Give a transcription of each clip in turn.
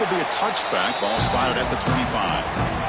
will be a touchback. Ball spotted at the 25.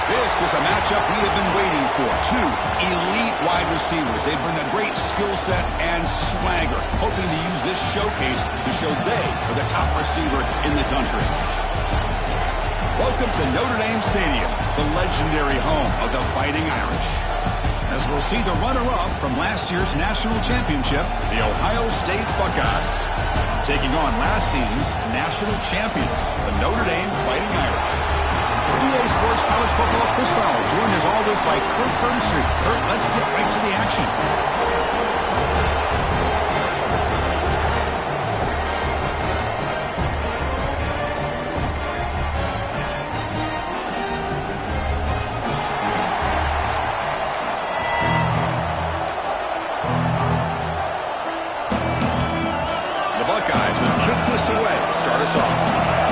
This is a matchup we have been waiting for. Two elite wide receivers. They bring a great skill set and swagger, hoping to use this showcase to show they are the top receiver in the country. Welcome to Notre Dame Stadium, the legendary home of the Fighting Irish. As we'll see the runner-up from last year's national championship, the Ohio State Buckeyes, taking on last season's national champions, the Notre Dame Fighting Irish. EA Sports College Football, Chris Fowler, joined as always by Kurt Kernstreet. Kurt, let's get right to the action. The Buckeyes will kick this away to start us off.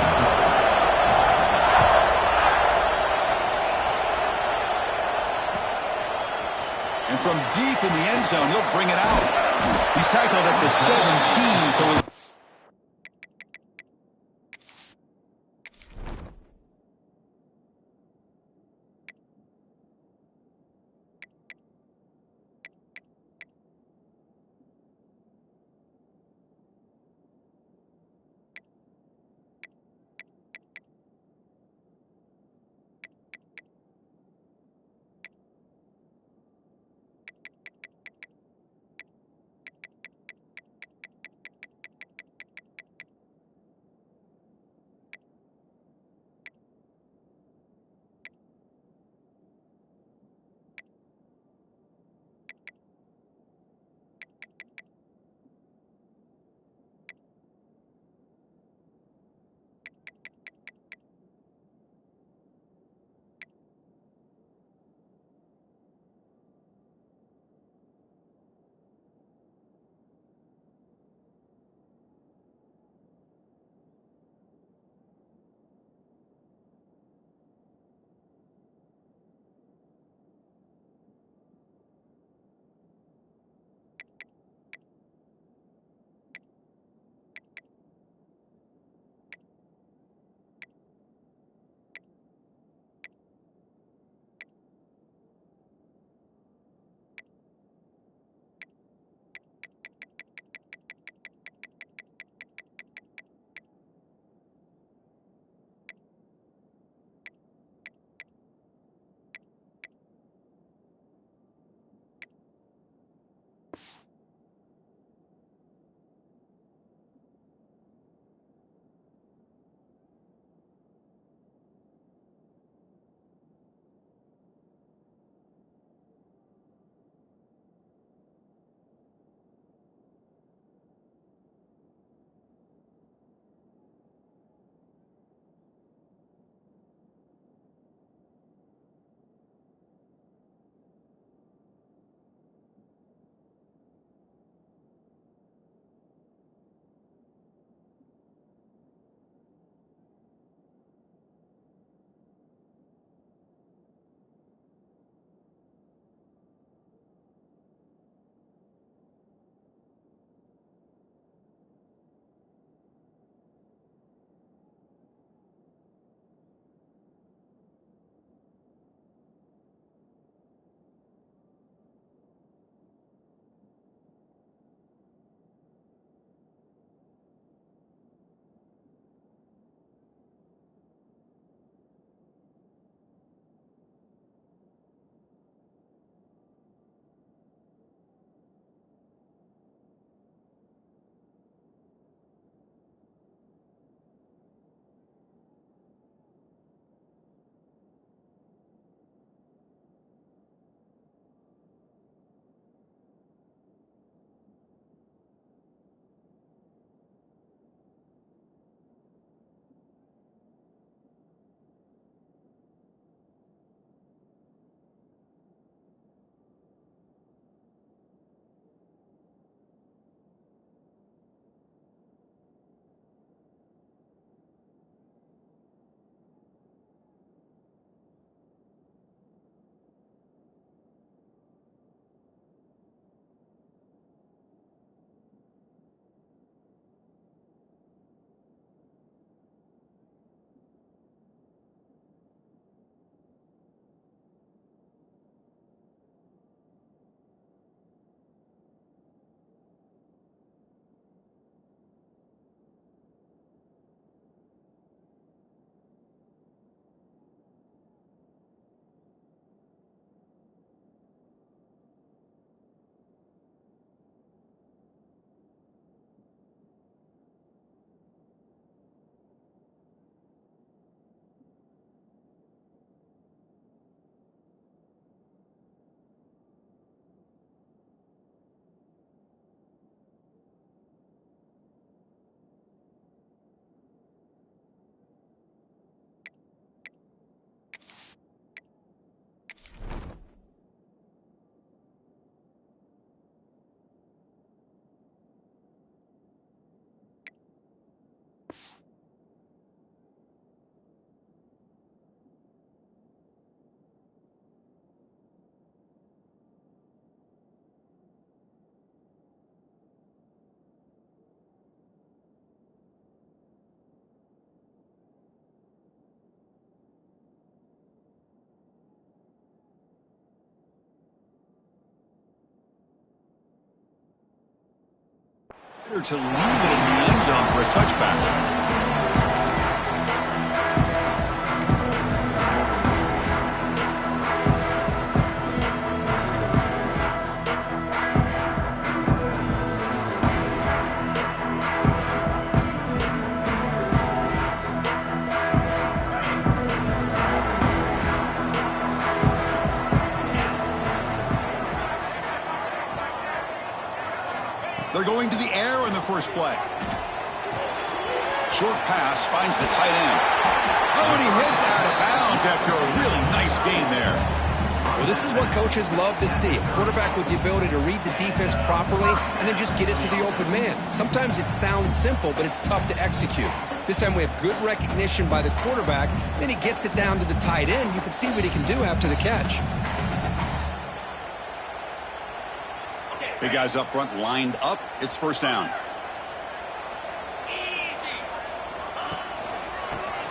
And from deep in the end zone, he'll bring it out. He's tackled at the 17, so he'll... To leave it in the end zone for a touchback. They're going to the air in the first play. Short pass finds the tight end. Oh, and he heads out of bounds after a really nice gain there. Well, this is what coaches love to see. A quarterback with the ability to read the defense properly and then just get it to the open man. Sometimes it sounds simple, but it's tough to execute. This time we have good recognition by the quarterback. Then he gets it down to the tight end. You can see what he can do after the catch. Big guys up front lined up. It's first down.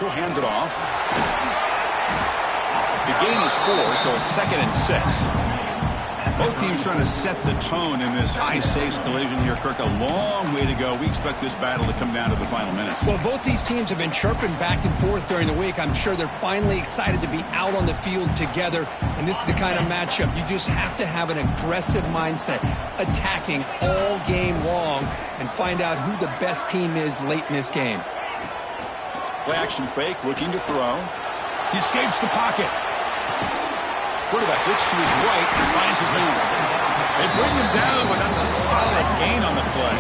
He'll hand it off. The gain is 4, so it's 2nd and 6. Both teams trying to set the tone in this high-stakes collision here, Kirk. A long way to go. We expect this battle to come down to the final minutes. Well, both these teams have been chirping back and forth during the week. I'm sure they're finally excited to be out on the field together, and this is the kind of matchup. You just have to have an aggressive mindset, attacking all game long, and find out who the best team is late in this game. Play action fake, looking to throw. He escapes the pocket. Quarterback looks to his right and finds his man. They bring him down, but that's a solid gain on the play.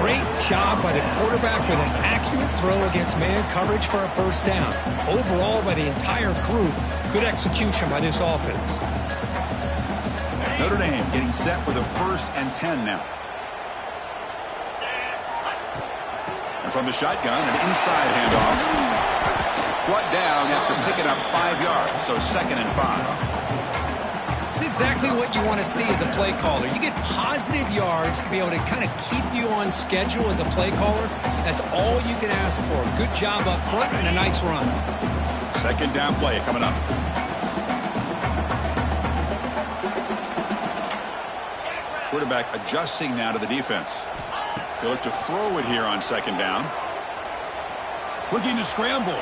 Great job by the quarterback with an accurate throw against man coverage for a first down. Overall, by the entire group, good execution by this offense. Notre Dame getting set for the 1st and 10 now. And from the shotgun, an inside handoff. Brought down after picking up 5 yards, so 2nd and 5. It's exactly what you want to see as a play caller. You get positive yards to be able to kind of keep you on schedule as a play caller. That's all you can ask for. Good job up front and a nice run. 2nd down play coming up. Quarterback adjusting now to the defense. He'll look to throw it here on 2nd down. Looking to scramble.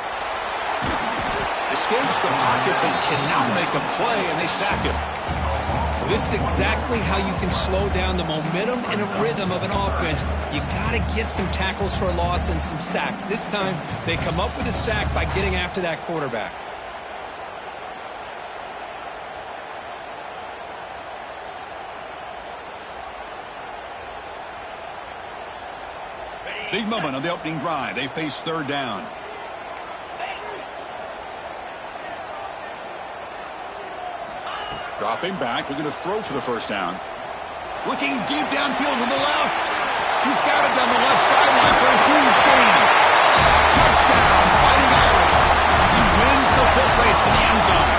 Escapes the pocket, but cannot make a play, and they sack him. This is exactly how you can slow down the momentum and a rhythm of an offense. You got to get some tackles for a loss and some sacks. This time, they come up with a sack by getting after that quarterback. Big moment on the opening drive. They face 3rd down. Dropping back, looking to throw for the 1st down. Looking deep downfield to the left. He's got it down the left sideline for a huge gain. Touchdown, Fighting Irish. He wins the foot race to the end zone.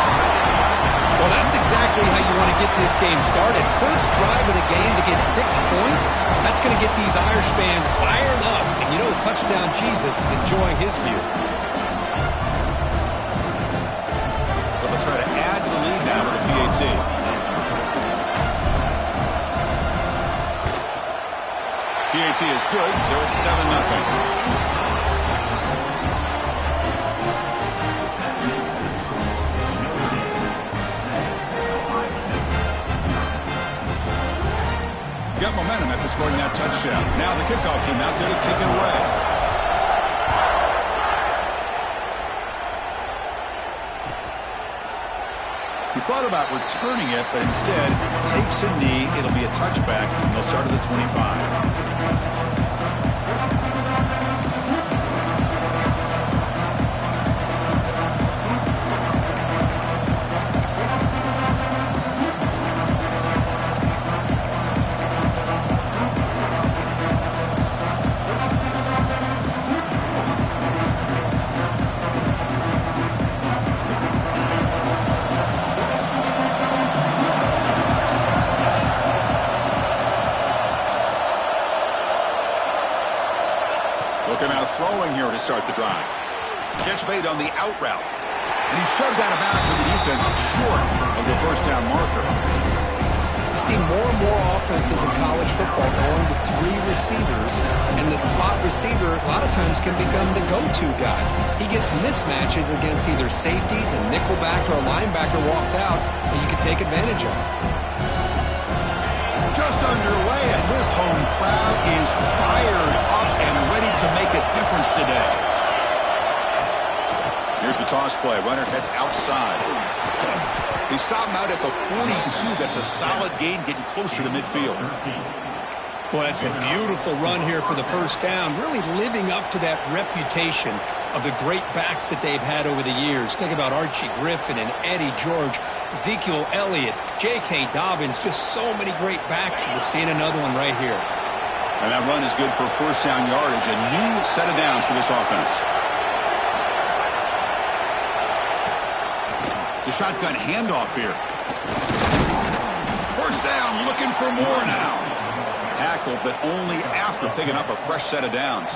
Well, that's exactly how you want to get this game started. First drive of the game to get 6 points. That's going to get these Irish fans fired up. And you know, Touchdown Jesus is enjoying his view. So they'll try to add to the lead now with a PAT. PAT is good, so it's 7-0. Got momentum after scoring that touchdown. Now the kickoff team out there to kick it away. He thought about returning it, but instead takes a knee. It'll be a touchback, and they'll start at the 25. Now throwing here to start the drive. Catch made on the out route. And he's shoved out of bounds with the defense short of the 1st down marker. You see more and more offenses in college football going to 3 receivers, and the slot receiver a lot of times can become the go-to guy. He gets mismatches against either safeties, a nickelback, or a linebacker walked out that you can take advantage of. Just underway, and this home crowd is fired up and ready to make a difference today. Here's the toss play. Runner heads outside. They stop him out at the 42. That's a solid gain, getting closer to midfield. Well, that's a beautiful run here for the first down, really living up to that reputation of the great backs that they've had over the years. Think about Archie Griffin and Eddie George, Ezekiel Elliott, J.K. Dobbins, just so many great backs. We're seeing another one right here. And that run is good for first down yardage, a new set of downs for this offense. The shotgun handoff here. First down, looking for more now. Tackle, but only after picking up a fresh set of downs.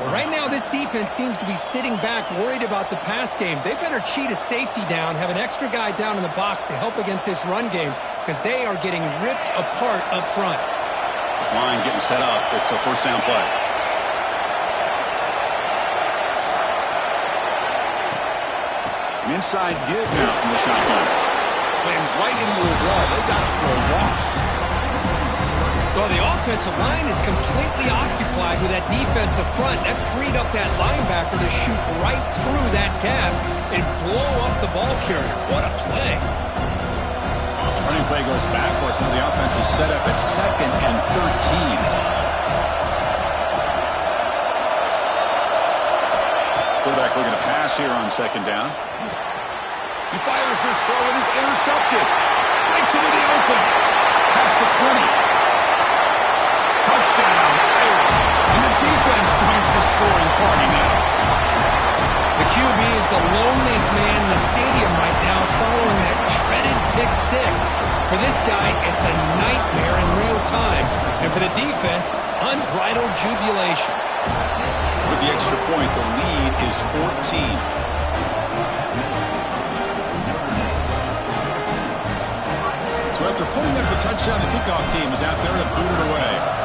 Well, right now, this defense seems to be sitting back, worried about the pass game. They better cheat a safety down, have an extra guy down in the box to help against this run game, because they are getting ripped apart up front. This line getting set up. It's a first down play. An inside give now from the shotgun. Slams right into the wall. They got it for a loss. Well, the offensive line is completely occupied with that defensive front. That freed up that linebacker to shoot right through that gap and blow up the ball carrier. What a play. Running play goes backwards. Now the offense is set up at 2nd and 13. Quarterback looking to pass here on 2nd down. He fires this throw and is intercepted. Breaks into the open. Past the 20. Touchdown, Irish. And the defense joins the scoring party now. The QB is the loneliest man in the stadium right now following that shredded pick 6. For this guy, it's a nightmare in real time. And for the defense, unbridled jubilation. With the extra point, the lead is 14. So after putting up a touchdown, the kickoff team is out there to boot it away.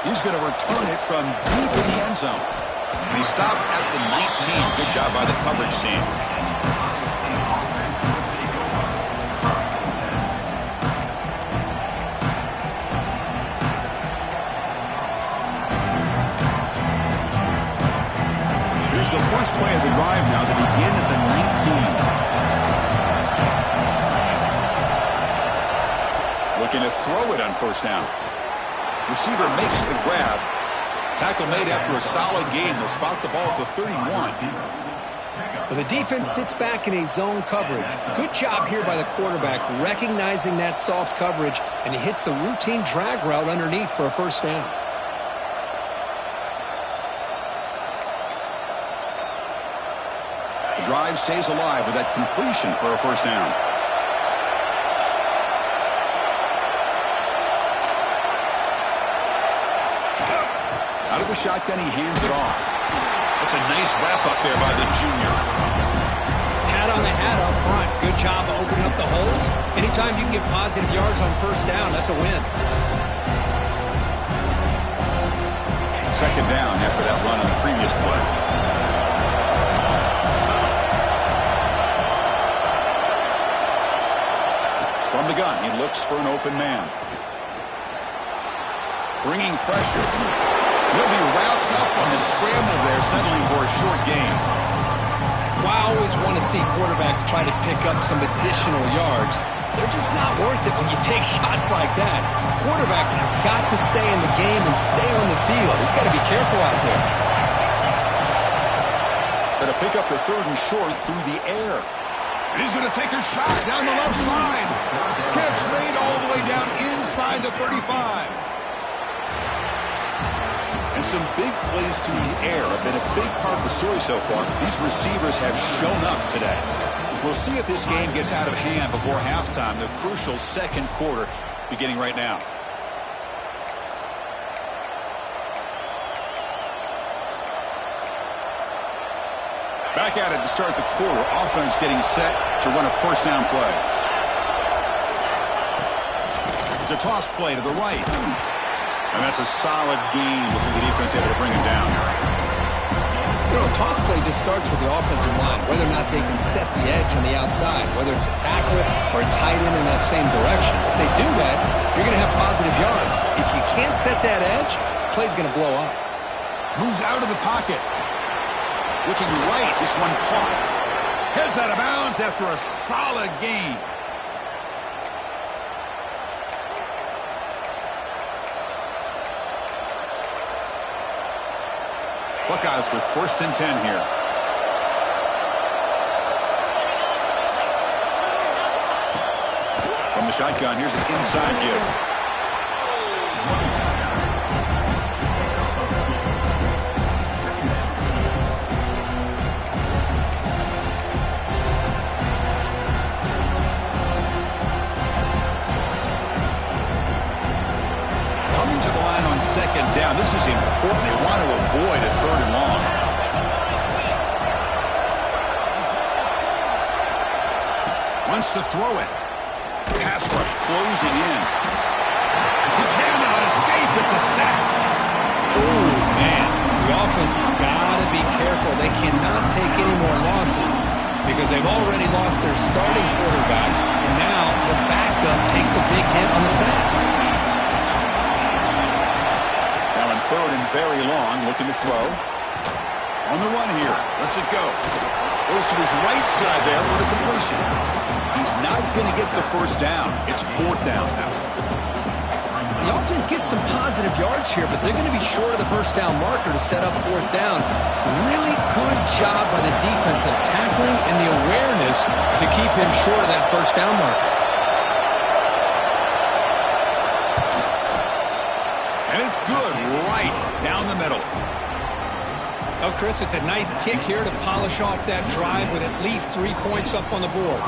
He's going to return it from deep in the end zone. And he stopped at the 19. Good job by the coverage team. Here's the first play of the drive now to begin at the 19. Looking to throw it on first down. Receiver makes the grab. Tackle made after a solid gain. They'll spot the ball at the 31. Well, the defense sits back in a zone coverage. Good job here by the quarterback, recognizing that soft coverage, and he hits the routine drag route underneath for a first down. The drive stays alive with that completion for a first down. Out of the shotgun, he hands it off. That's a nice wrap-up there by the junior. Hat on the hat up front. Good job of opening up the holes. Anytime you can get positive yards on first down, that's a win. 2nd down after that run on the previous play. From the gun, he looks for an open man. Bringing pressure. He'll be wrapped up on the scramble there, settling for a short gain. Well, I always want to see quarterbacks try to pick up some additional yards. They're just not worth it when you take shots like that. Quarterbacks have got to stay in the game and stay on the field. He's got to be careful out there. Going to pick up the 3rd and short through the air. And he's going to take a shot down the left side. Catch made all the way down inside the 35. And some big plays through the air have been a big part of the story so far. These receivers have shown up today. We'll see if this game gets out of hand before halftime, the crucial 2nd quarter beginning right now. Back at it to start the quarter. Offense getting set to run a first down play. It's a toss play to the right. And that's a solid gain before the defense able to bring him down. You know, a toss play just starts with the offensive line, whether or not they can set the edge on the outside, whether it's a tackle or a tight end in that same direction. If they do that, you're going to have positive yards. If you can't set that edge, the play's going to blow up. Moves out of the pocket. Looking right, this one caught. Heads out of bounds after a solid gain. Buckeyes with 1st and 10 here. From the shotgun, here's an inside give. Second down. This is important. They want to avoid a 3rd and long. Wants to throw it. Pass rush closing in. He cannot escape. It's a sack. Oh, man. The offense has got to be careful. They cannot take any more losses because they've already lost their starting quarterback, and now the backup takes a big hit on the sack. 3rd and very long, looking to throw. On the run here, lets it go. Goes to his right side there for the completion. He's not going to get the first down. It's 4th down now. The offense gets some positive yards here, but they're going to be short of the first down marker to set up 4th down. Really good job by the defense of tackling and the awareness to keep him short of that first down marker. And it's good right down the middle. Oh, Chris, it's a nice kick here to polish off that drive with at least 3 points up on the board.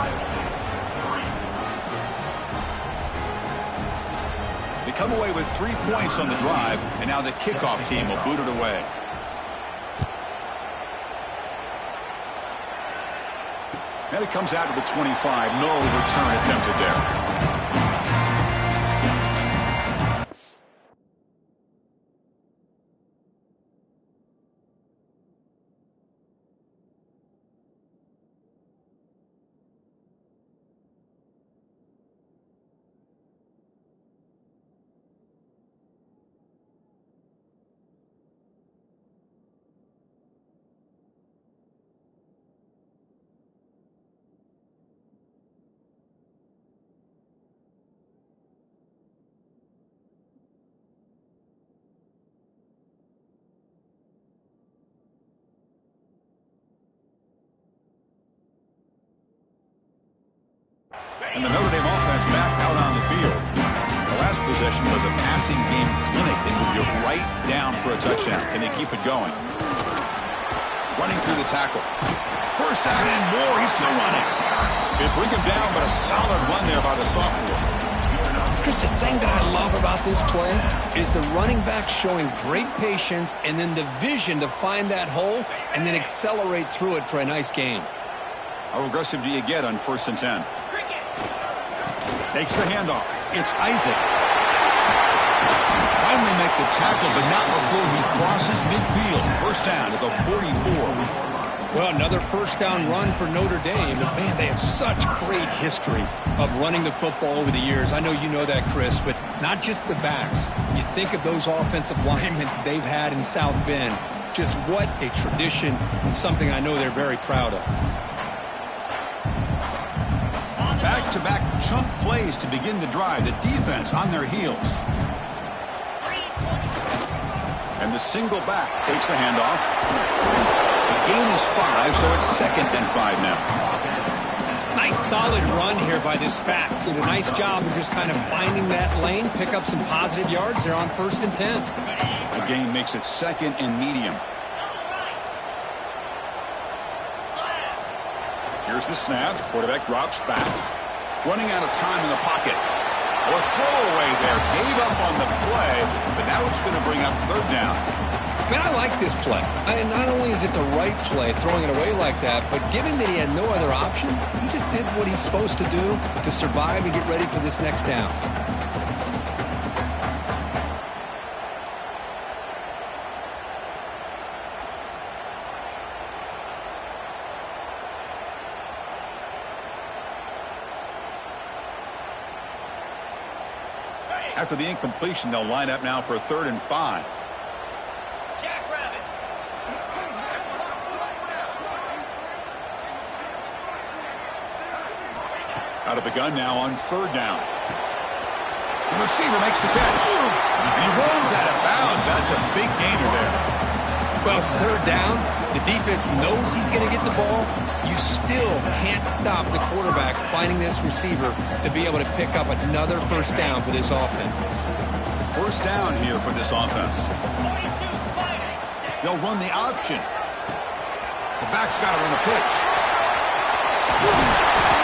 They come away with 3 points on the drive, and now the kickoff team will boot it away. And it comes out to the 25. No return attempted there. And the Notre Dame offense back out on the field. The last possession was a passing game clinic. They moved it right down for a touchdown. Can they keep it going? Running through the tackle. First down and more. He's still running. They bring him down, but a solid run there by the sophomore. Chris, the thing that I love about this play is the running back showing great patience and then the vision to find that hole and then accelerate through it for a nice gain. How aggressive do you get on 1st and 10? Takes the handoff. It's Isaac. Finally make the tackle, but not before he crosses midfield. First down at the 44. Well, another first down run for Notre Dame. But, man, they have such great history of running the football over the years. I know you know that, Chris, but not just the backs. You think of those offensive linemen they've had in South Bend. Just what a tradition and something I know they're very proud of. Back-to-back chunk plays to begin the drive. The defense on their heels. And the single back takes the handoff. The gain is 5, so it's 2nd and 5 now. Nice solid run here by this back. Did a nice job of just kind of finding that lane, pick up some positive yards there on 1st and 10. The gain makes it 2nd and medium. Here's the snap. Quarterback drops back. Running out of time in the pocket. Or throwaway there. Gave up on the play, but now it's going to bring up 3rd down. Man, I like this play. And not only is it the right play, throwing it away like that, but given that he had no other option, he just did what he's supposed to do to survive and get ready for this next down. After the incompletion, they'll line up now for 3rd and 5. Out of the gun now on 3rd down. The receiver makes the catch. And he runs out of bounds. That's a big gainer there. Well, it's 3rd down. The defense knows he's going to get the ball. You still can't stop the quarterback finding this receiver to be able to pick up another 1st down for this offense. 1st down here for this offense. They'll run the option. The back's got to run the pitch.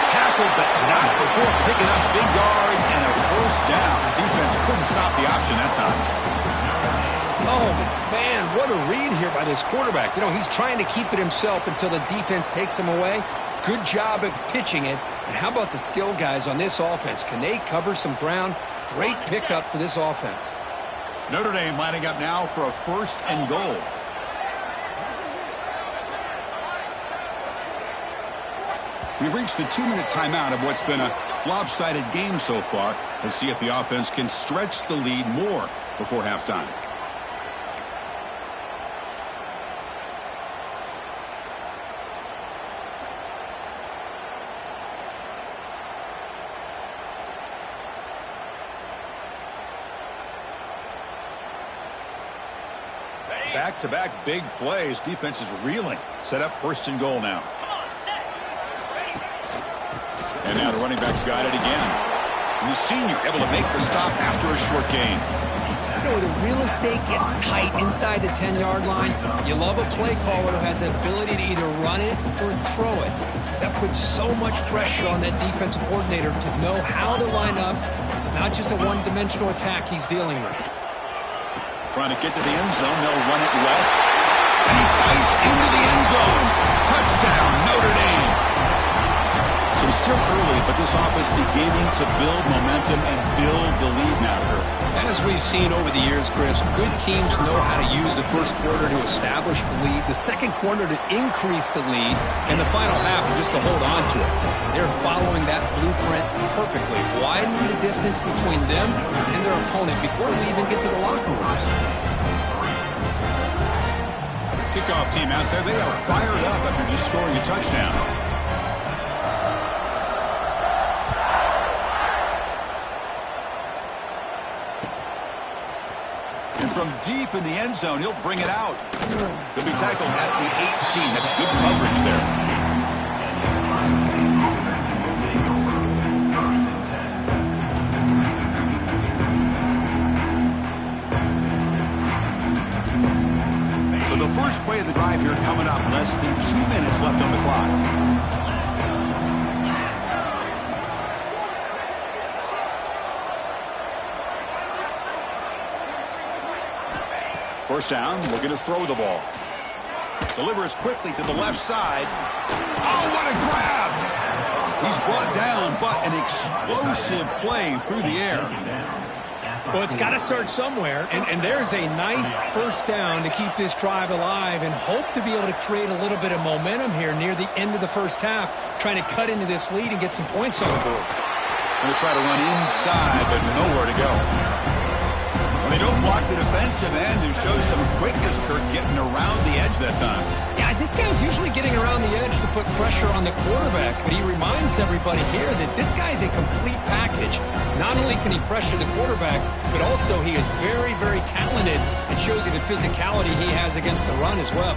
Tackled, but not before picking up big yards and a 1st down. The defense couldn't stop the option that time. Oh, man, what a read here by this quarterback. You know, he's trying to keep it himself until the defense takes him away. Good job at pitching it. And how about the skill guys on this offense? Can they cover some ground? Great pickup for this offense. Notre Dame lining up now for a 1st and goal. We've reached the 2-minute timeout of what's been a lopsided game so far. Let's see if the offense can stretch the lead more before halftime. Back-to-back big plays. Defense is reeling. Set up 1st and goal now. And now the running back's got it again. And the senior able to make the stop after a short gain. You know, the real estate gets tight inside the 10-yard line. You love a play caller who has the ability to either run it or throw it. Because that puts so much pressure on that defensive coordinator to know how to line up. It's not just a one-dimensional attack he's dealing with. Trying to get to the end zone. They'll run it left. And he fights into the end zone. Touchdown, Notre Dame. So it's still early, but this offense beginning to build momentum and build the lead now, Kurt. As we've seen over the years, Chris, good teams know how to use the 1st quarter to establish the lead, the 2nd quarter to increase the lead, and the final half just to hold on to it. They're following that blueprint perfectly, widening the distance between them and their opponent before we even get to the locker rooms. Kickoff team out there, they are fired up after just scoring a touchdown. From deep in the end zone, he'll bring it out. He'll be tackled at the 18. That's good coverage there. So the first play of the drive here coming up. Less than 2 minutes left on the clock. 1st down, looking to throw the ball. Delivers quickly to the left side. Oh, what a grab! He's brought down, but an explosive play through the air. Well, it's got to start somewhere, and there's a nice 1st down to keep this drive alive and hope to be able to create a little bit of momentum here near the end of the 1st half, trying to cut into this lead and get some points on the board. Going to try to run inside, but nowhere to go. They don't block the defensive end, who shows some quickness, Kirk, getting around the edge that time. Yeah, this guy's usually getting around the edge to put pressure on the quarterback, but he reminds everybody here that this guy's a complete package. Not only can he pressure the quarterback, but also he is very, very talented and shows you the physicality he has against the run as well.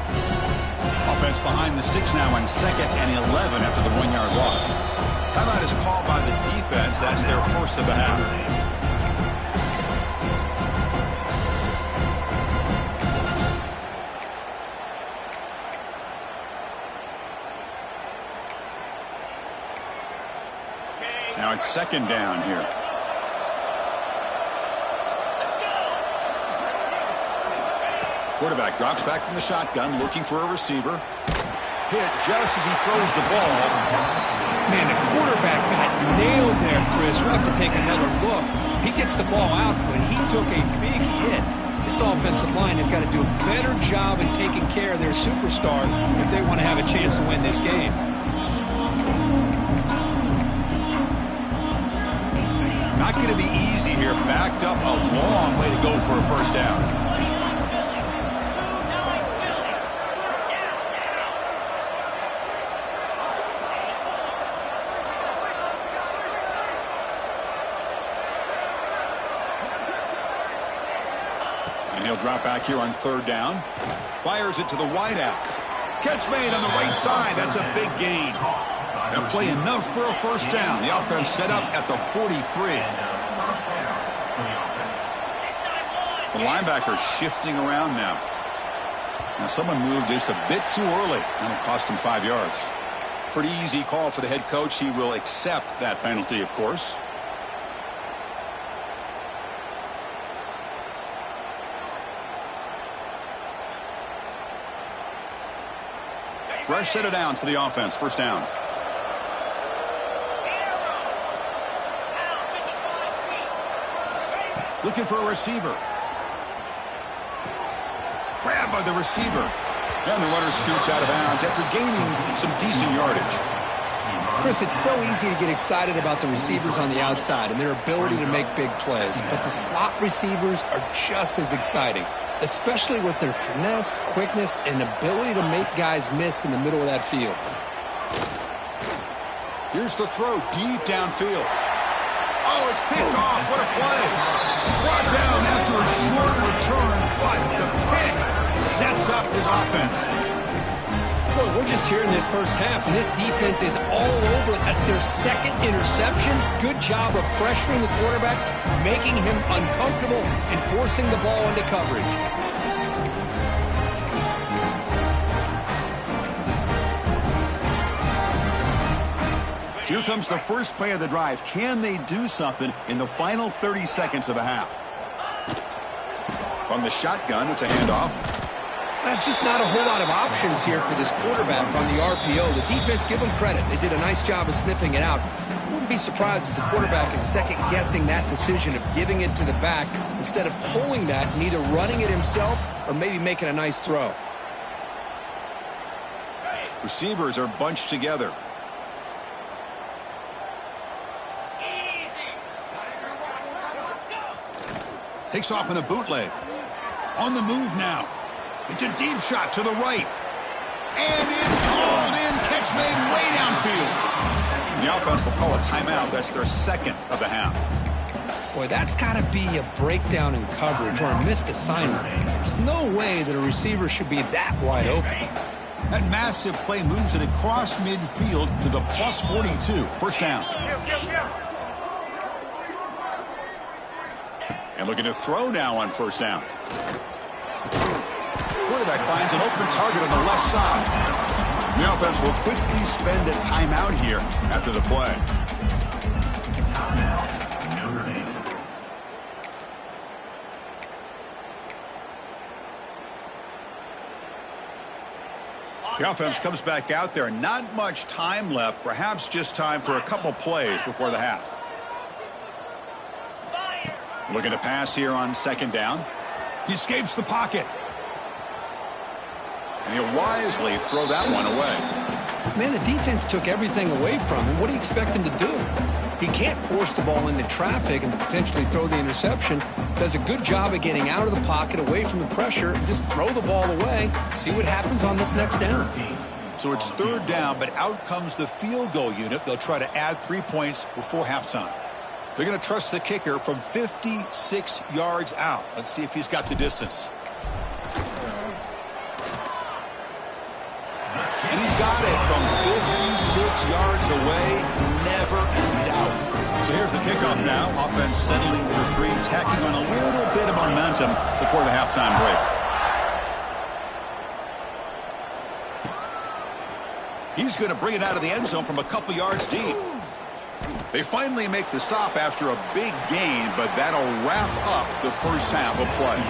Offense behind the 6 now on 2nd and 11 after the 1-yard loss. Timeout is called by the defense. That's their 1st of the half. Now it's 2nd down here. Quarterback drops back from the shotgun, looking for a receiver. Hit just as he throws the ball. Man, the quarterback got nailed there, Chris. We'll have to take another look. He gets the ball out, but he took a big hit. This offensive line has got to do a better job in taking care of their superstar if they want to have a chance to win this game. Not going to be easy here. Backed up a long way to go for a first down. He'll drop back here on third down. Fires it to the wideout. Catch made on the right side. That's a big gain. They'll play enough for a first down. The offense set up at the 43. The linebacker shifting around now. Now someone moved this a bit too early. That'll cost him 5 yards. Pretty easy call for the head coach. He will accept that penalty, of course. Fresh set of downs for the offense. First down. Looking for a receiver. Grabbed by the receiver. And the runner scoots out of bounds after gaining some decent yardage. Chris, it's so easy to get excited about the receivers on the outside and their ability to make big plays. But the slot receivers are just as exciting, especially with their finesse, quickness, and ability to make guys miss in the middle of that field. Here's the throw deep downfield. Oh, it's picked off. What a play. Brought down after a short return, but the pick sets up his offense. Boy, we're just here in this first half, and this defense is all over. That's their second interception. Good job of pressuring the quarterback, making him uncomfortable, and forcing the ball into coverage. Here comes the first play of the drive. Can they do something in the final 30 seconds of the half? From the shotgun, it's a handoff. There's just not a whole lot of options here for this quarterback on the RPO. The defense, give them credit. They did a nice job of sniffing it out. I wouldn't be surprised if the quarterback is second-guessing that decision of giving it to the back instead of pulling that and either running it himself or maybe making a nice throw. Receivers are bunched together. Takes off in a bootleg. On the move now. It's a deep shot to the right. And it's called in. Catch made way downfield. The offense will call a timeout. That's their second of the half. Boy, that's got to be a breakdown in coverage or a missed assignment. There's no way that a receiver should be that wide open. That massive play moves it across midfield to the plus 42. First down. And looking to throw now on first down. Quarterback finds an open target on the left side. The offense will quickly spend a timeout here after the play. The offense comes back out there. Not much time left. Perhaps just time for a couple plays before the half. Looking to pass here on second down. He escapes the pocket. And he'll wisely throw that one away. Man, the defense took everything away from him. What do you expect him to do? He can't force the ball into traffic and potentially throw the interception. Does a good job of getting out of the pocket, away from the pressure, and just throw the ball away. See what happens on this next down. So it's third down, but out comes the field goal unit. They'll try to add 3 points before halftime. They're going to trust the kicker from 56 yards out. Let's see if he's got the distance. And he's got it from 56 yards away. Never in doubt. So here's the kickoff now. Offense settling for 3, tacking on a little bit of momentum before the halftime break. He's going to bring it out of the end zone from a couple yards deep. They finally make the stop after a big gain, but that'll wrap up the first half of play.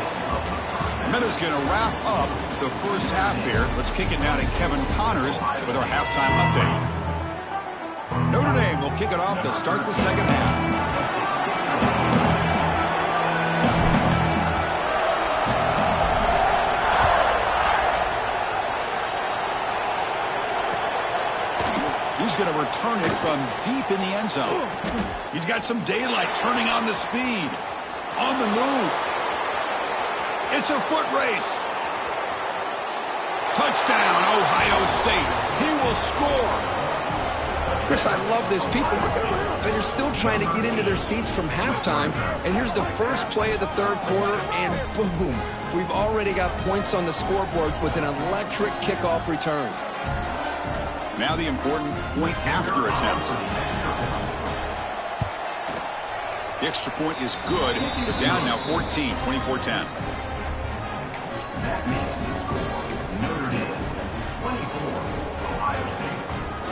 Minutes going to wrap up the first half here. Let's kick it now to Kevin Connors with our halftime update. Notre Dame will kick it off to start the second half. He's going to return it from deep in the end zone. He's got some daylight, turning on the speed. On the move. It's a foot race. Touchdown, Ohio State. He will score. Chris, I love this. People looking around. They're still trying to get into their seats from halftime. And here's the first play of the third quarter, and boom. We've already got points on the scoreboard with an electric kickoff return. Now the important point after attempt. The extra point is good. They're down now 14, 24-10.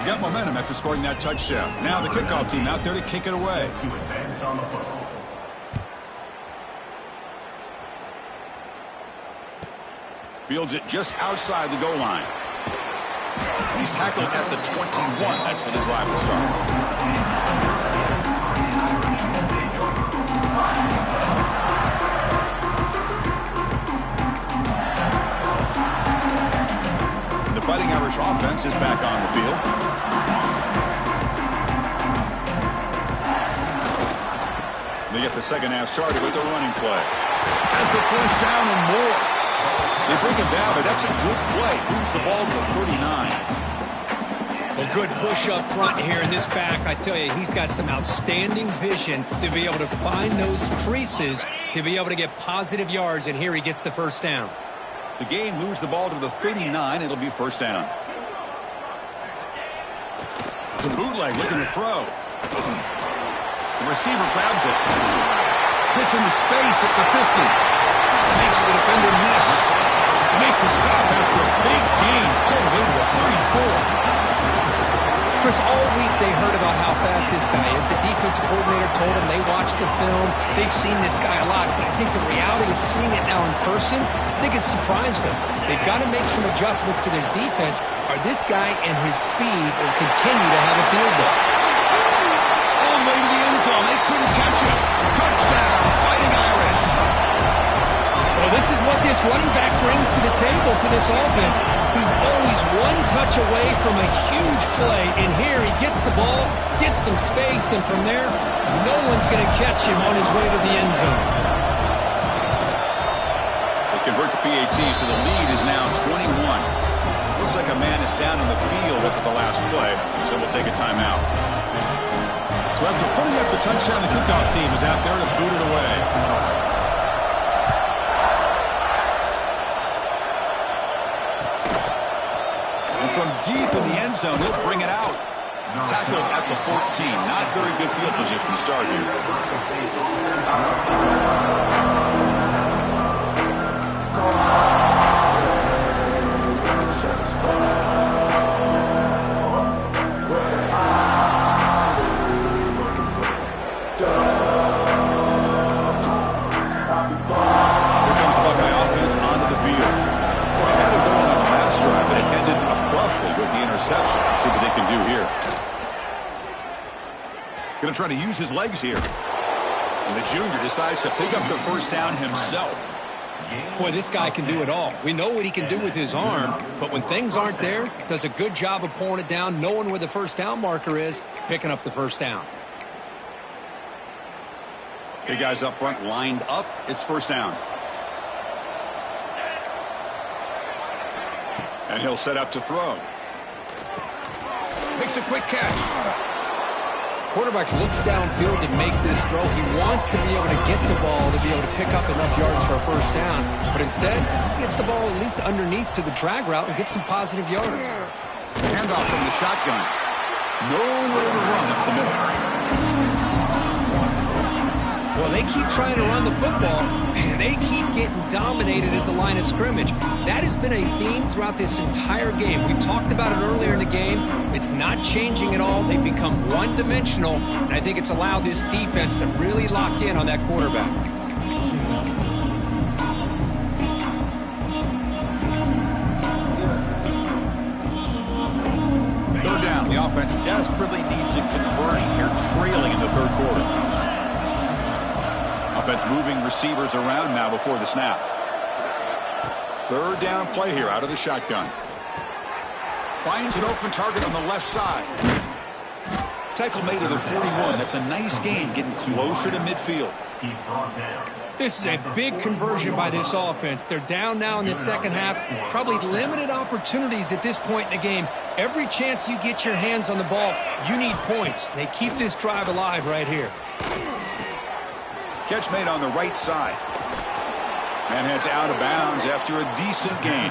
You got momentum after scoring that touchdown. Now the kickoff team out there to kick it away. Fields it just outside the goal line. He's tackled at the 21. That's where the drive will start. The Fighting Irish offense is back on the field. They get the second half started with a running play. Has the first down and more. They break him down, but that's a good play. Moves the ball to the 39. Well, good push up front here in this back. I tell you, he's got some outstanding vision to be able to find those creases, to be able to get positive yards, and here he gets the first down. The gain moves the ball to the 39. It'll be first down. It's a bootleg looking to throw. The receiver grabs it. Gets into space at the 50. Makes the defender miss. Make the stop after a big gain all the way to the 34. Chris, all week they heard about how fast this guy is. The defensive coordinator told them they watched the film. They've seen this guy a lot. But I think the reality of seeing it now in person, I think it's surprised them. They've got to make some adjustments to their defense, or this guy and his speed will continue to have a field goal. All the way to the end zone. They couldn't catch him. Touchdown, Fighting Irish. Well, this is what this running back brings to the table for this offense. He's always one touch away from a huge play, and here he gets the ball, gets some space, and from there, no one's going to catch him on his way to the end zone. They convert the PAT, so the lead is now 21. Looks like a man is down on the field after the last play, so we'll take a timeout. So after putting up the touchdown, the kickoff team is out there to boot it away. And from deep in the end zone, he'll bring it out. Tackled at the 14. Not very good field position to start here. See what they can do here. Going to try to use his legs here. And the junior decides to pick up the first down himself. Boy, this guy can do it all. We know what he can do with his arm, but when things aren't there, does a good job of pulling it down, knowing where the first down marker is, picking up the first down. Big guys up front lined up. It's first down. And he'll set up to throw. Makes a quick catch. Quarterback looks downfield to make this throw. He wants to be able to get the ball to be able to pick up enough yards for a first down. But instead, he gets the ball at least underneath to the drag route and gets some positive yards. Handoff from the shotgun. Nowhere to run up the middle. Well, they keep trying to run the football, and they keep getting dominated at the line of scrimmage. That has been a theme throughout this entire game. We've talked about it earlier in the game. It's not changing at all. They've become one-dimensional, and I think it's allowed this defense to really lock in on that quarterback. offense desperately needs a conversion here, trailing in the third quarter. Offense moving receivers around now before the snap. Third down play here out of the shotgun. Finds an open target on the left side. Tackle made to the 41. That's a nice gain, getting closer to midfield. This is a big conversion by this offense. They're down now in the second half. Probably limited opportunities at this point in the game. Every chance you get your hands on the ball, you need points. They keep this drive alive right here. Catch made on the right side. And heads out of bounds after a decent gain.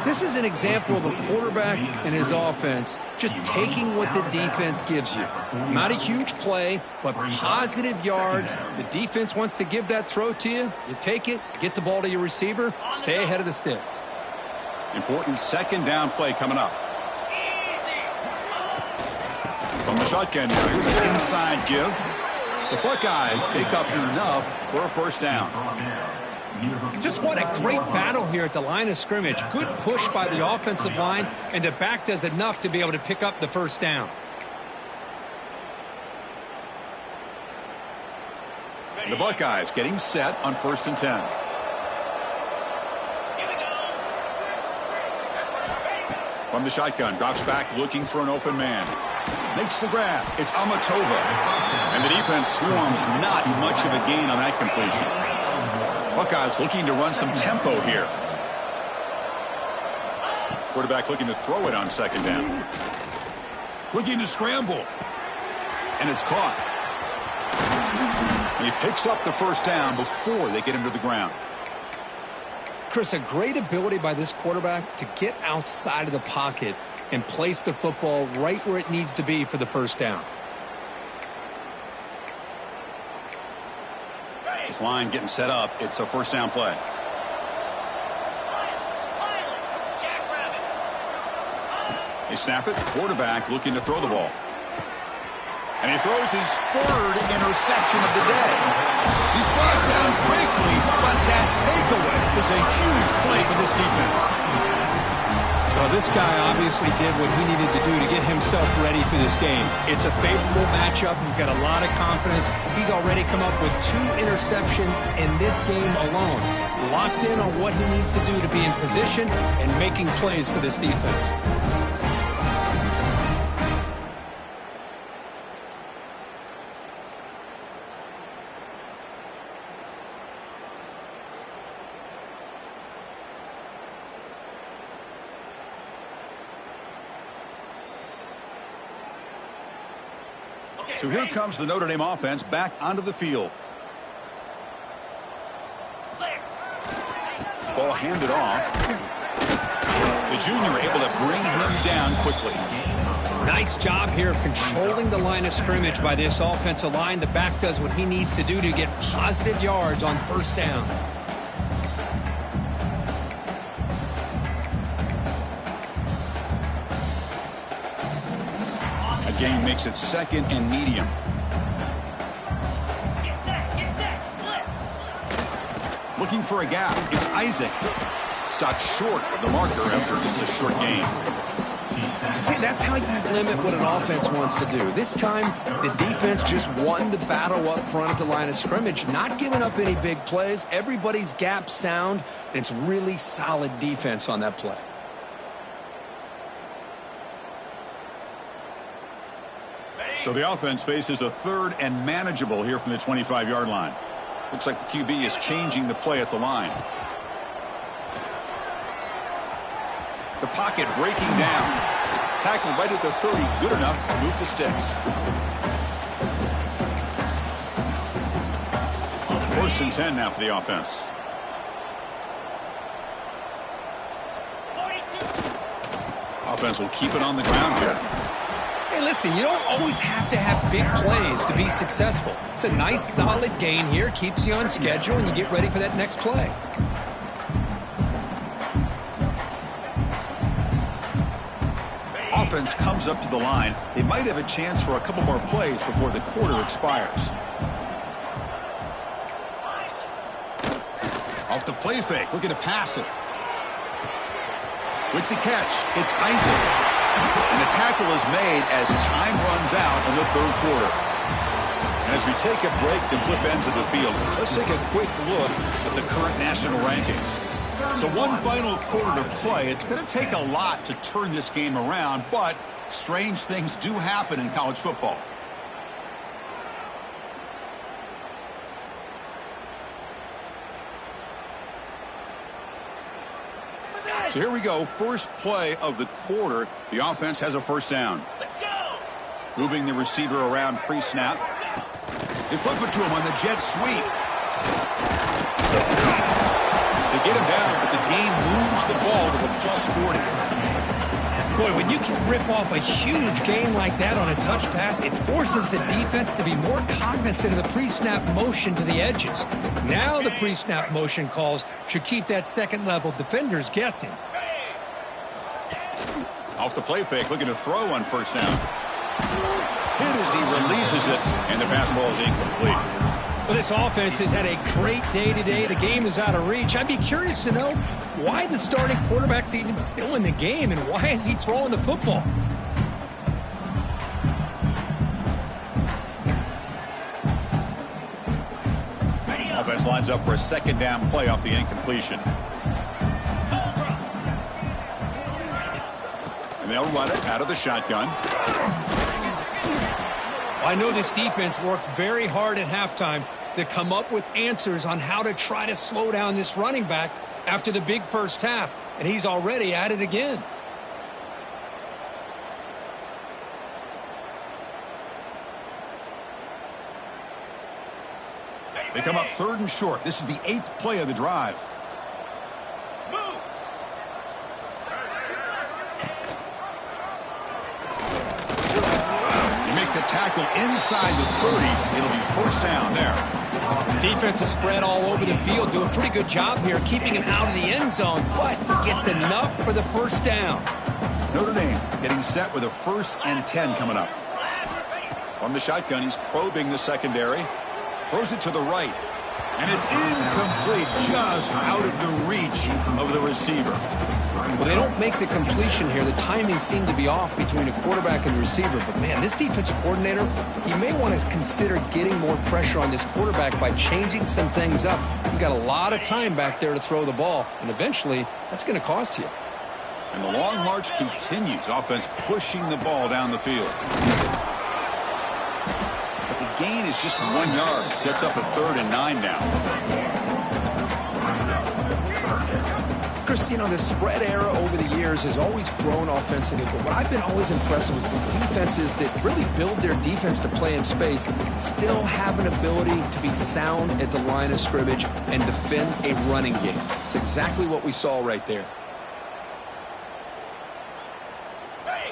This is an example of a quarterback and his offense just taking what the defense gives you. Not a huge play, but positive yards. The defense wants to give that throw to you. You take it, get the ball to your receiver, stay ahead of the sticks. Important second down play coming up. From the shotgun now, here's an inside give. The Buckeyes pick up enough for a first down. Just what a great battle here at the line of scrimmage. Good push by the offensive line, and the back does enough to be able to pick up the first down. The Buckeyes getting set on 1st and 10. From the shotgun, drops back looking for an open man. Makes the grab. It's Amatova. And the defense swarms, not much of a gain on that completion. Buckeyes looking to run some tempo here. Quarterback looking to throw it on second down. Looking to scramble. And it's caught. And he picks up the first down before they get him to the ground. Chris, a great ability by this quarterback to get outside of the pocket and place the football right where it needs to be for the first down. This line getting set up. It's a first down play. They snap it. Quarterback looking to throw the ball. And he throws his third interception of the day. He's brought down quickly, but that takeaway is a huge play for this defense. Well, this guy obviously did what he needed to do to get himself ready for this game. It's a favorable matchup. He's got a lot of confidence. He's already come up with 2 interceptions in this game alone. Locked in on what he needs to do to be in position and making plays for this defense. So here comes the Notre Dame offense back onto the field. Ball handed off. The junior able to bring him down quickly. Nice job here of controlling the line of scrimmage by this offensive line. The back does what he needs to do to get positive yards on first down. Gain makes it second and medium. Looking for a gap. It's Isaac. Stopped short of the marker after just a short gain. See, that's how you limit what an offense wants to do. This time, the defense just won the battle up front at the line of scrimmage, not giving up any big plays. Everybody's gap sound, and it's really solid defense on that play. So the offense faces a third and manageable here from the 25-yard line. Looks like the QB is changing the play at the line. The pocket breaking down. Tackle right at the 30, good enough to move the sticks. 1st and 10 now for the offense. Offense will keep it on the ground here. Hey, listen, you don't always have to have big plays to be successful. It's a nice, solid gain here. Keeps you on schedule, and you get ready for that next play. Offense comes up to the line. They might have a chance for a couple more plays before the quarter expires. Off the play fake, looking to pass it. With the catch, it's Isaac. And the tackle is made as time runs out in the third quarter. And as we take a break to flip ends of the field, let's take a quick look at the current national rankings. So one final quarter to play. It's going to take a lot to turn this game around, but strange things do happen in college football. So here we go, first play of the quarter. The offense has a first down. Let's go! Moving the receiver around pre-snap. They flip it to him on the jet sweep. They get him down, but the game moves the ball to the plus 40. Boy, when you can rip off a huge gain like that on a touch pass, it forces the defense to be more cognizant of the pre-snap motion to the edges. Now the pre-snap motion calls should keep that second-level defenders guessing. Off the play fake, looking to throw on first down. Hit as he releases it, and the pass ball is incomplete. Well, this offense has had a great day today. The game is out of reach. I'd be curious to know why the starting quarterback's even still in the game, and why is he throwing the football? Offense lines up for a second down play off the incompletion. And they'll run it out of the shotgun. I know this defense works very hard at halftime to come up with answers on how to try to slow down this running back after the big first half, and he's already at it again. They come up third and short. This is the 8th play of the drive. The tackle inside the 30. It'll be first down there. Defense is spread all over the field, doing a pretty good job here, keeping him out of the end zone, but he gets enough for the first down. Notre Dame getting set with a 1st and 10 coming up. From the shotgun, he's probing the secondary. Throws it to the right. And it's incomplete, just out of the reach of the receiver. Well, they don't make the completion here. The timing seemed to be off between a quarterback and receiver. But, man, this defensive coordinator, he may want to consider getting more pressure on this quarterback by changing some things up. He's got a lot of time back there to throw the ball, and eventually that's going to cost you. And the long march continues. Offense pushing the ball down the field. But the gain is just 1 yard. Sets up a 3rd and 9 now. Chris, you know, the spread era over the years has always grown offensively, but what I've been always impressed with defenses that really build their defense to play in space still have an ability to be sound at the line of scrimmage and defend a running game. It's exactly what we saw right there.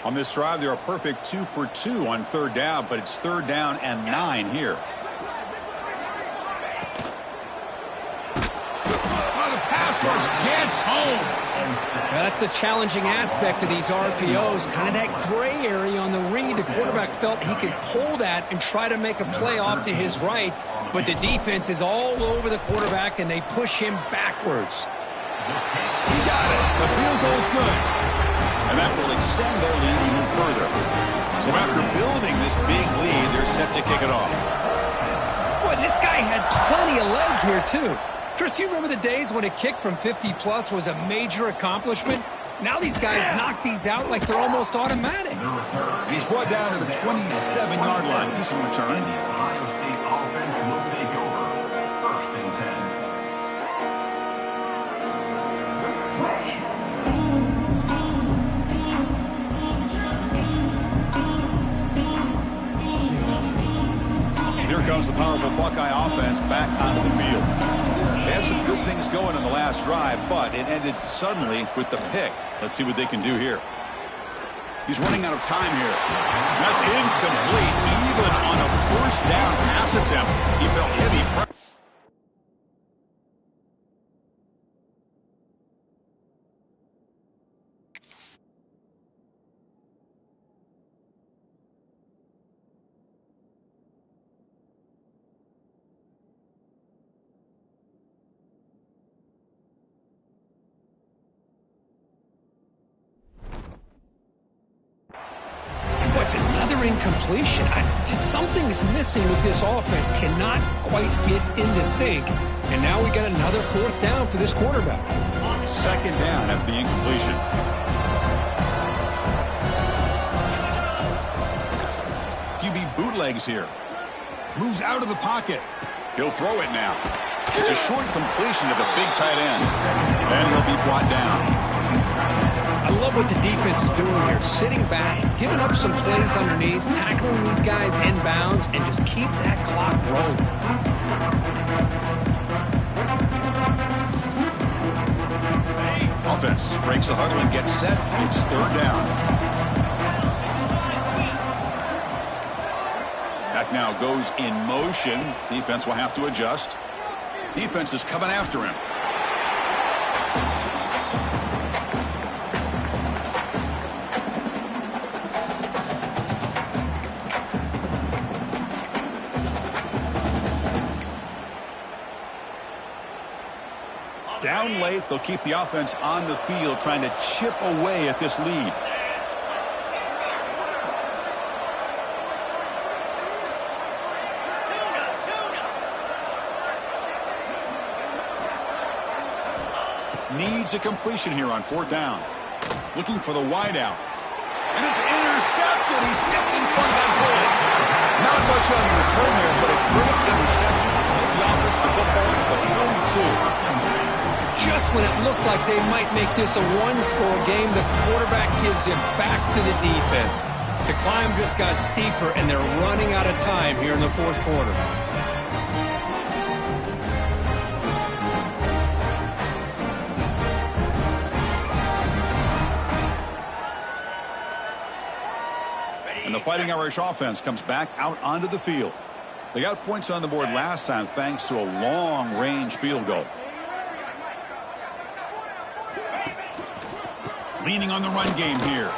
On this drive, they're a perfect 2 for 2 on 3rd down, but it's 3rd down and 9 here. Rush gets home. Now, that's the challenging aspect of these RPOs, kind of that gray area on the read. The quarterback felt he could pull that and try to make a play off to his right, but the defense is all over the quarterback, and they push him backwards. He got it. The field goal's good. And that will extend their lead even further. So after building this big lead, they're set to kick it off. Boy, this guy had plenty of leg here, too. Chris, you remember the days when a kick from 50-plus was a major accomplishment? Now these guys knock these out like they're almost automatic. And he's brought down to the 27-yard line. Decent return. Ohio State offense will take over. 1st and 10. Here comes the powerful Buckeye offense back onto the field. They had some good things going in the last drive, but it ended suddenly with the pick. Let's see what they can do here. He's running out of time here. That's incomplete. Even on a 1st down pass attempt, he felt heavy pressure. it's another incompletion. Just something is missing with this offense. Cannot quite get into sync. And now we got another 4th down for this quarterback. 2nd down after the incompletion. QB bootlegs here. Moves out of the pocket. He'll throw it now. It's a short completion to the big tight end. And he'll be brought down. I love what the defense is doing here. Sitting back, giving up some plays underneath, tackling these guys inbounds, and just keep that clock rolling. Offense breaks the huddle and gets set. It's 3rd down. Back now goes in motion. Defense will have to adjust. Defense is coming after him. Down late, they'll keep the offense on the field trying to chip away at this lead. Needs a completion here on 4th down. Looking for the wideout. And it's intercepted. He stepped in front of that bullet. Not much on the return there, but a great interception. Give the offense the football at the 42. Just when it looked like they might make this a 1-score game, the quarterback gives it back to the defense. The climb just got steeper, and they're running out of time here in the 4th quarter. And the Fighting Irish offense comes back out onto the field. They got points on the board last time thanks to a long-range field goal. Leaning on the run game here.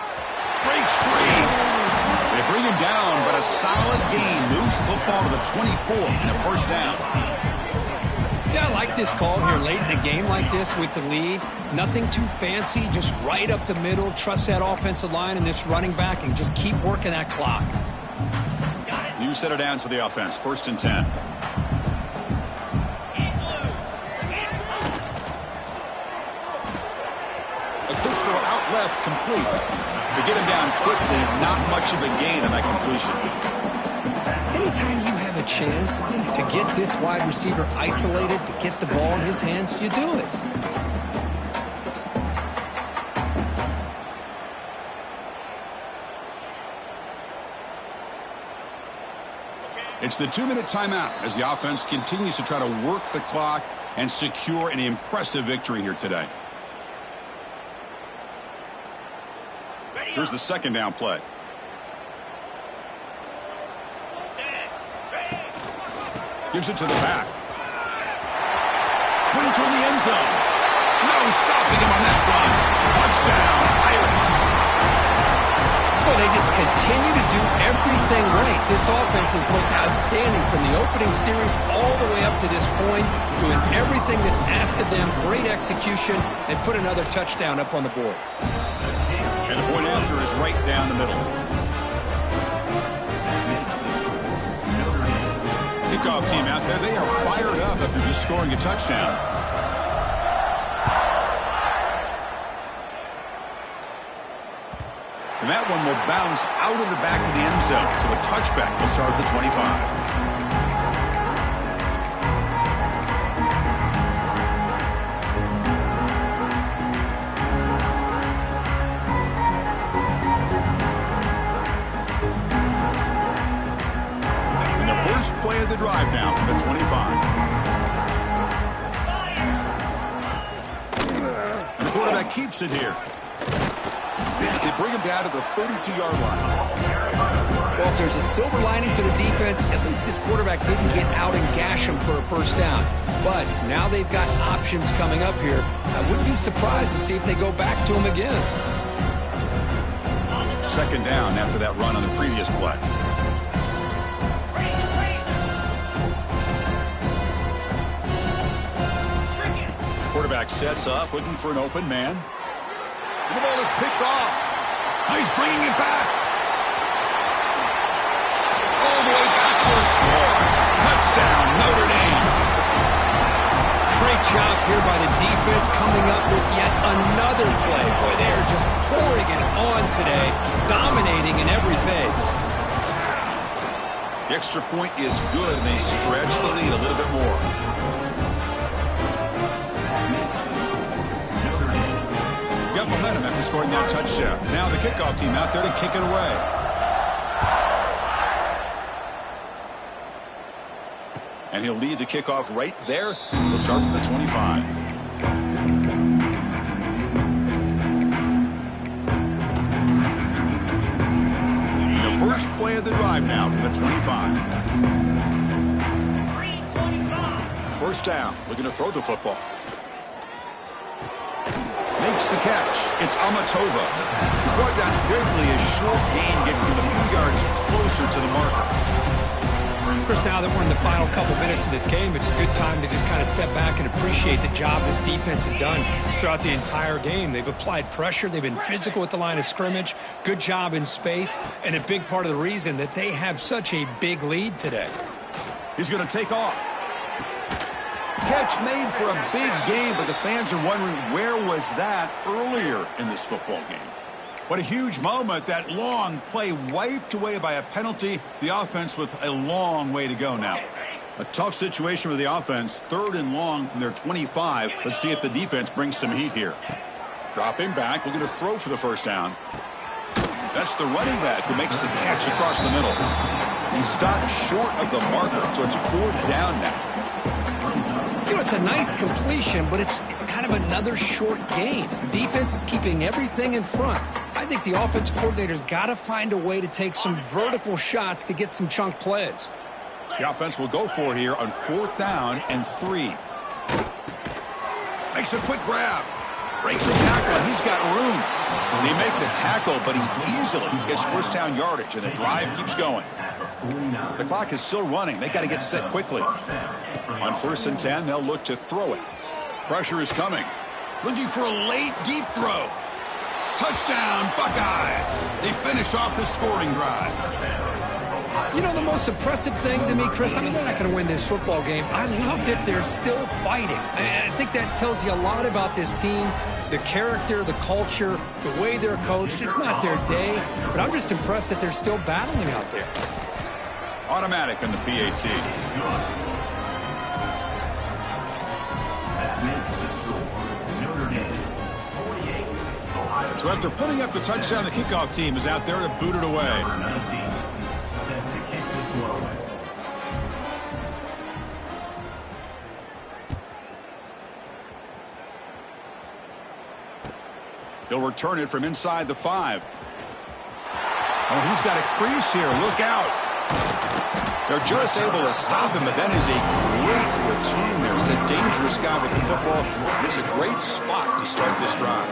Breaks free. They bring him down, but a solid gain moves the football to the 24 and a 1st down. Yeah, I like this call here late in a game like this with the lead. Nothing too fancy, just right up the middle. Trust that offensive line and this running back and just keep working that clock. New set of downs for the offense. 1st and 10. Left complete. To get him down quickly, not much of a gain on that completion. Anytime you have a chance to get this wide receiver isolated, to get the ball in his hands, you do it. It's the 2-minute timeout as the offense continues to try to work the clock and secure an impressive victory here today. Here's the 2nd down play. Gives it to the back. Put him toward the end zone. No stopping him on that run. Touchdown, Irish. Well, they just continue to do everything right. This offense has looked outstanding from the opening series all the way up to this point, doing everything that's asked of them, great execution, and put another touchdown up on the board. And the point after is right down the middle. Kickoff team out there, they are fired up after just scoring a touchdown. And that one will bounce out of the back of the end zone. So a touchback will start at the 25. Play of the drive now from the 25. And the quarterback keeps it here. They bring him down to the 32-yard line. Well, if there's a silver lining for the defense, at least this quarterback didn't get out and gash him for a 1st down. But now they've got options coming up here. I wouldn't be surprised to see if they go back to him again. 2nd down after that run on the previous play. Quarterback sets up, looking for an open man. And the ball is picked off. Now he's bringing it back. job here by the defense coming up with yet another play. Boy, they are just pouring it on today, dominating in every phase. The extra point is good, and they stretch the lead a little bit more. Got momentum after scoring that touchdown. Now the kickoff team out there to kick it away. And he'll lead the kickoff right there. He'll start from the 25. The first play of the drive now from the 25. First down, looking to throw the football. Makes the catch. It's Amatova. He's brought down quickly as short gain gets them a few yards closer to the marker. Chris, now that we're in the final couple minutes of this game, it's a good time to just kind of step back and appreciate the job this defense has done throughout the entire game. They've applied pressure. They've been physical at the line of scrimmage. Good job in space, and a big part of the reason that they have such a big lead today. He's going to take off. Catch made for a big game, but the fans are wondering where was that earlier in this football game. What a huge moment. That long play wiped away by a penalty. The offense with a long way to go now. A tough situation for the offense. 3rd and long from their 25. Let's see if the defense brings some heat here. Dropping back, looking to throw for the first down. That's the running back who makes the catch across the middle. He stopped short of the marker, so it's 4th down now. You know, it's a nice completion, but it's kind of another short gain. The defense is keeping everything in front. I think the offense coordinator's got to find a way to take some vertical shots to get some chunk plays. The offense will go for it here on 4th down and 3. Makes a quick grab. Breaks the tackle, and he's got room. They make the tackle, but he easily gets first down yardage, and the drive keeps going. The clock is still running. They got to get set quickly. On 1st and 10, they'll look to throw it. Pressure is coming. Looking for a late, deep throw. Touchdown, Buckeyes. They finish off the scoring drive. You know, the most impressive thing to me, Chris, I mean, they're not going to win this football game. I love that they're still fighting. I think that tells you a lot about this team, the character, the culture, the way they're coached. It's not their day, but I'm just impressed that they're still battling out there. Automatic on the PAT. So after putting up the touchdown, the kickoff team is out there to boot it away. He'll return it from inside the 5. Oh, he's got a crease here. Look out. They're just able to stop him, but that is a great return there. He's a dangerous guy with the football. It's a great spot to start this drive.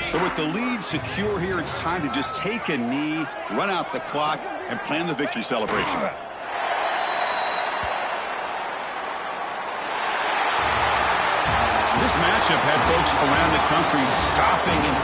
So with the lead secure here, it's time to just take a knee, run out the clock, and plan the victory celebration. This matchup had folks around the country stopping and